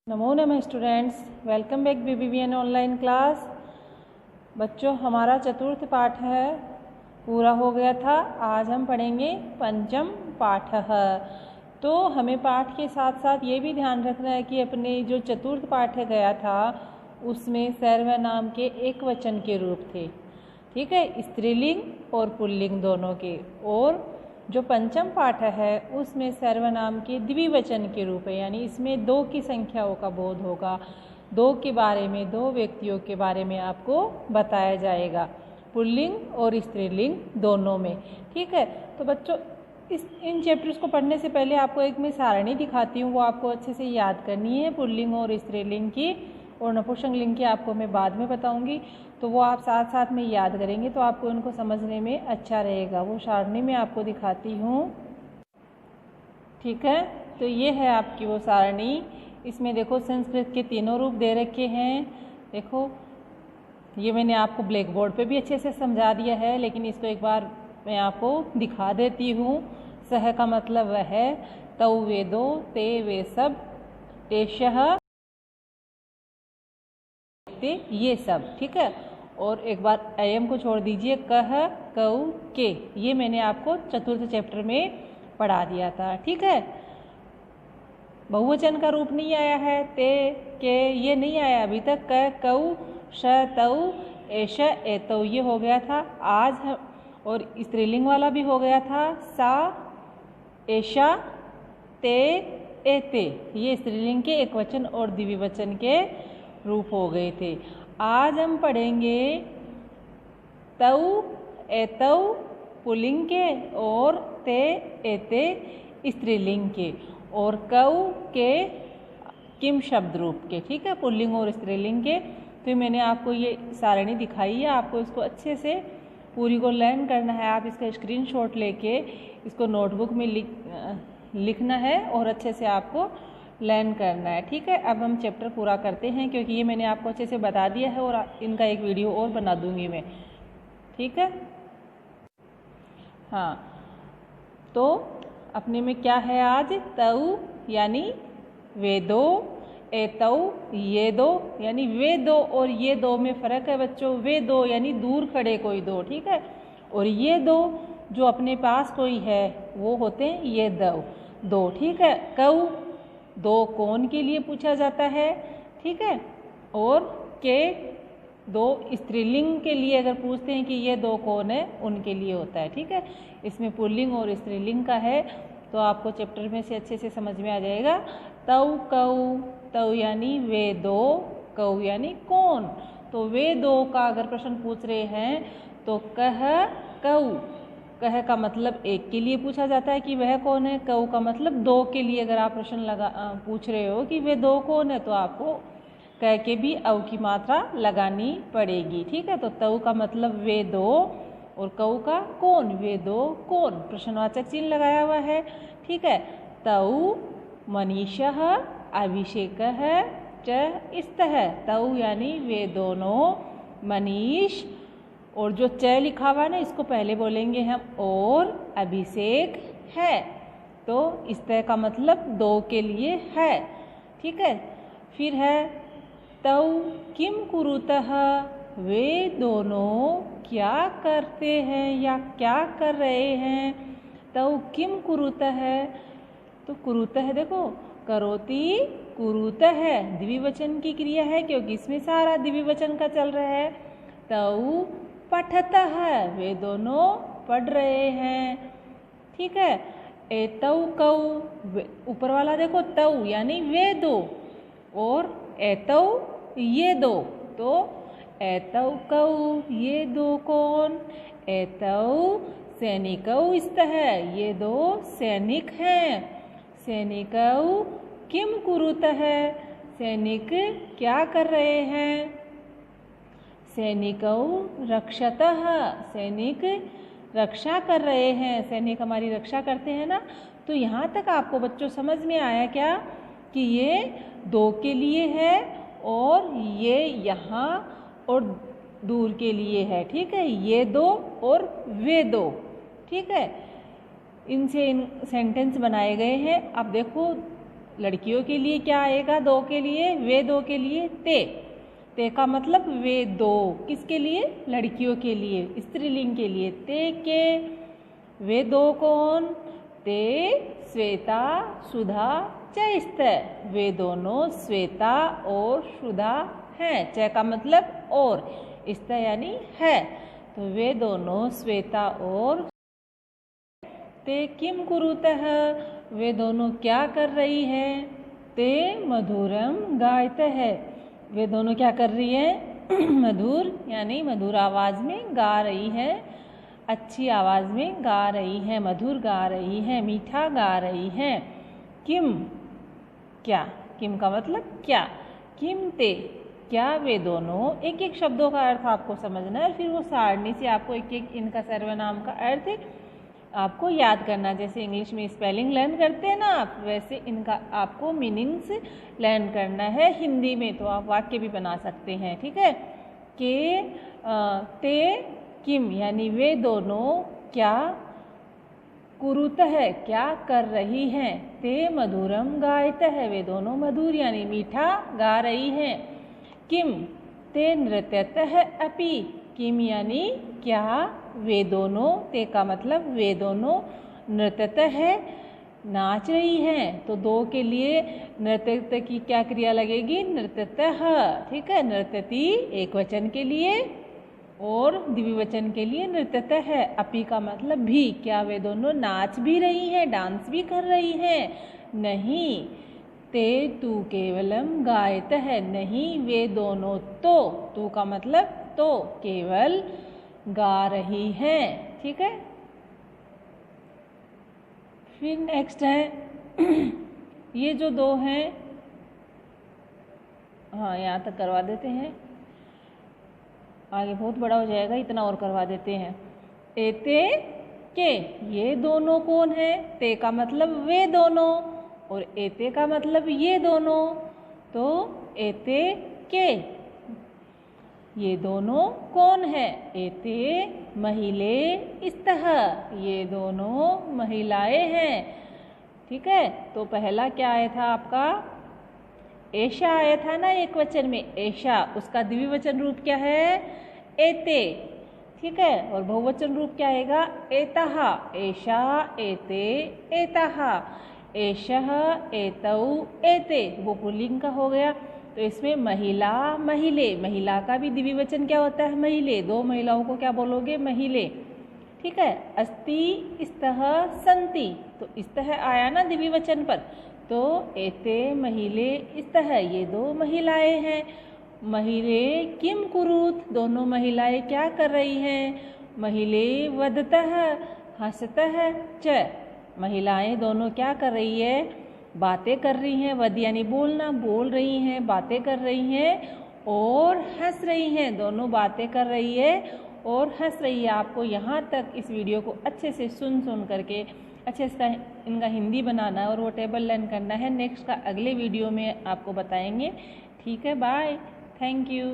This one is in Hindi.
नमो नमः students, welcome back BBVN online class. बच्चों, हमारा चतुर्थ पाठ है पूरा हो गया था। आज हम पढ़ेंगे पंचम पाठ। तो हमें पाठ के साथ साथ ये भी ध्यान रखना है कि अपने जो चतुर्थ पाठ गया था उसमें सर्वनाम के एक वचन के रूप थे, ठीक है, स्त्रीलिंग और पुल्लिंग दोनों के। और जो पंचम पाठ है उसमें सर्वनाम के द्विवचन के रूप है, यानी इसमें दो की संख्याओं का बोध होगा। दो के बारे में, दो व्यक्तियों के बारे में आपको बताया जाएगा, पुल्लिंग और स्त्रीलिंग दोनों में, ठीक है। तो बच्चों, इन चैप्टर्स को पढ़ने से पहले आपको एक मैं सारणी दिखाती हूँ, वो आपको अच्छे से याद करनी है, पुल्लिंग और स्त्रीलिंग की। और नपुंसकलिंग की आपको मैं बाद में बताऊंगी, तो वो आप साथ साथ में याद करेंगे तो आपको इनको समझने में अच्छा रहेगा। वो सारणी में आपको दिखाती हूँ, ठीक है। तो ये है आपकी वो सारणी। इसमें देखो संस्कृत के तीनों रूप दे रखे हैं। देखो, ये मैंने आपको ब्लैक बोर्ड पे भी अच्छे से समझा दिया है, लेकिन इसको एक बार मैं आपको दिखा देती हूँ। सह का मतलब वह है, तौ वे दो, ते वे सब, एषः ये सब, ठीक है। और एक बार अयम को छोड़ दीजिए, कह, कौ, के, ये मैंने आपको चतुर्थ चैप्टर में पढ़ा दिया था, ठीक है। बहुवचन का रूप नहीं आया है, ते, के, ये नहीं आया अभी तक। क, कौ, श, तौ, एष, एतौ, ये हो गया था आज हम। और स्त्रीलिंग वाला भी हो गया था, सा, एषा, ते, एते, ये स्त्रीलिंग के एक वचन और द्विवचन के रूप हो गए थे। आज हम पढ़ेंगे तौ, एतौ पुल्लिंग के और ते, एते स्त्रीलिंग के, और कौ के किम शब्द रूप के, ठीक है, पुल्लिंग और स्त्रीलिंग के। तो मैंने आपको ये सारणी दिखाई है, आपको इसको अच्छे से पूरी को लर्न करना है। आप इसका स्क्रीनशॉट लेके इसको नोटबुक में लिखना है और अच्छे से आपको लर्न करना है, ठीक है। अब हम चैप्टर पूरा करते हैं, क्योंकि ये मैंने आपको अच्छे से बता दिया है और इनका एक वीडियो और बना दूंगी मैं, ठीक है। हाँ, तो अपने में क्या है आज, तौ यानी वे दो, एतौ ये दो, यानी वे दो और ये दो में फ़र्क है बच्चों। वे दो यानी दूर खड़े कोई दो, ठीक है, और ये दो जो अपने पास कोई है वो होते हैं ये दो, ठीक है। कौ दो कौन के लिए पूछा जाता है, ठीक है। और के दो स्त्रीलिंग के लिए अगर पूछते हैं कि ये दो कौन है, उनके लिए होता है, ठीक है। इसमें पुल्लिंग और स्त्रीलिंग का है, तो आपको चैप्टर में से अच्छे से समझ में आ जाएगा। तौ, कौ, तौ यानी वे दो, कौ यानी कौन। तो वे दो का अगर प्रश्न पूछ रहे हैं तो कह, कौ, कह का मतलब एक के लिए पूछा जाता है कि वह कौन है। कौ का मतलब दो के लिए अगर आप प्रश्न पूछ रहे हो कि वे दो कौन है, तो आपको कह के भी अव की मात्रा लगानी पड़ेगी, ठीक है। तो तौ का मतलब वे दो और कौ का कौन, वे दो कौन, प्रश्नवाचक चिन्ह लगाया हुआ है, ठीक है। तौ मनीषः अभिषेकः च स्तः, तौ यानी वे दोनों, मनीष, और जो च लिखा हुआ है ना इसको पहले बोलेंगे हम, और अभिषेक है। तो स्तः का मतलब दो के लिए है, ठीक है। फिर है तौ किम कुरुतः, वे दोनों क्या करते हैं या क्या कर रहे हैं। तौ किम कुरुतः, तो कुरुतः देखो, करोति कुरुतः द्विवचन की क्रिया है, क्योंकि इसमें सारा द्विवचन का चल रहा है। तौ पठतः, वे दोनों पढ़ रहे हैं, ठीक है। एतौ कौ, ऊपर वाला देखो तौ यानी वे दो, और एतौ ये दो, तो एतौ कौ ये दो कौन, एतौ सैनिकौ स्तः, ये दो सैनिक हैं। सैनिकौ किम कुरुतः, सैनिक क्या कर रहे हैं। सैनिकौ रक्षतः, सैनिक रक्षा कर रहे हैं, सैनिक हमारी रक्षा करते हैं ना। तो यहाँ तक आपको बच्चों समझ में आया क्या कि ये दो के लिए है और ये यहाँ और दूर के लिए है, ठीक है। ये दो और वे दो, ठीक है। इनसे इन सेंटेंस बनाए गए हैं। अब देखो लड़कियों के लिए क्या आएगा दो के लिए, वे दो के लिए ते का मतलब वे दो, किसके लिए, लड़कियों के लिए, स्त्रीलिंग के लिए। ते के, वे दो कौन, ते श्वेता सुधा चैस्त, वे दोनों श्वेता और सुधा हैं। च का मतलब और, स्त यानी है, तो वे दोनों श्वेता और ते किम कुरुतः, वे दोनों क्या कर रही है, ते मधुरम गायतः, वे दोनों क्या कर रही है, मधुर यानी मधुर आवाज में गा रही है, अच्छी आवाज में गा रही है, मधुर गा रही है, मीठा गा रही है। किम क्या, किम का मतलब क्या, किम ते क्या वे दोनों, एक एक शब्दों का अर्थ आपको समझना है, फिर वो सारणी से आपको एक एक इनका सर्वनाम का अर्थ आपको याद करना। जैसे इंग्लिश में स्पेलिंग लर्न करते हैं ना आप, वैसे इनका आपको मीनिंग्स लर्न करना है। हिंदी में तो आप वाक्य भी बना सकते हैं, ठीक है। के ते किम यानी वे दोनों क्या कुरुत है, क्या कर रही हैं, ते मधुरम गायत है, वे दोनों मधुर यानी मीठा गा रही हैं। किम ते नृत्यत है अपि, किम यानी क्या, वे दोनों, ते का मतलब वे दोनों, नृत्यत है नाच रही हैं, तो दो के लिए नृत्यत की क्या क्रिया लगेगी, नृत्यतः, ठीक है। नृत्यति एक वचन के लिए और द्विवचन के लिए नृत्यतः है। अपि का मतलब भी, क्या वे दोनों नाच भी रही हैं, डांस भी कर रही हैं, नहीं। ते तू केवलम गायत है, नहीं वे दोनों तो, तू का मतलब तो, केवल गा रही हैं, ठीक है। फिर नेक्स्ट है ये जो दो हैं, हाँ यहाँ तक करवा देते हैं, आगे बहुत बड़ा हो जाएगा, इतना और करवा देते हैं। एते के, ये दोनों कौन है, ते का मतलब वे दोनों और एते का मतलब ये दोनों, तो एते के ये दोनों कौन है, एते महिले स्तः, ये दोनों महिलाएं हैं, ठीक है। तो पहला क्या आया था आपका, ऐशा आया था ना एक वचन में, ऐशा, उसका द्विवचन रूप क्या है, एते, ठीक है। और बहुवचन रूप क्या आएगा, एतः, ऐशा एते एतः, एषः एतौ एते, वो पुल्लिंग का हो गया। तो इसमें महिला महिले, महिला का भी द्विवचन क्या होता है, महिले, दो महिलाओं को क्या बोलोगे, महिले, ठीक है। अस्ति स्तः सन्ति, तो स्तः आया ना द्विवचन पर, तो एते महिले स्तः, ये दो महिलाएं हैं। महिले किम कुरुत, दोनों महिलाएं क्या कर रही हैं, महिले वदतः हंसतः च, महिलाएं दोनों क्या कर रही है, बातें कर रही हैं, वद यानी बोलना, बोल रही हैं, बातें कर रही हैं और हंस रही हैं, दोनों बातें कर रही है और हंस रही है। आपको यहाँ तक इस वीडियो को अच्छे से सुन करके अच्छे से इनका हिंदी बनाना है और वो टेबल लर्न करना है। नेक्स्ट का अगले वीडियो में आपको बताएंगे, ठीक है। Bye, thank you.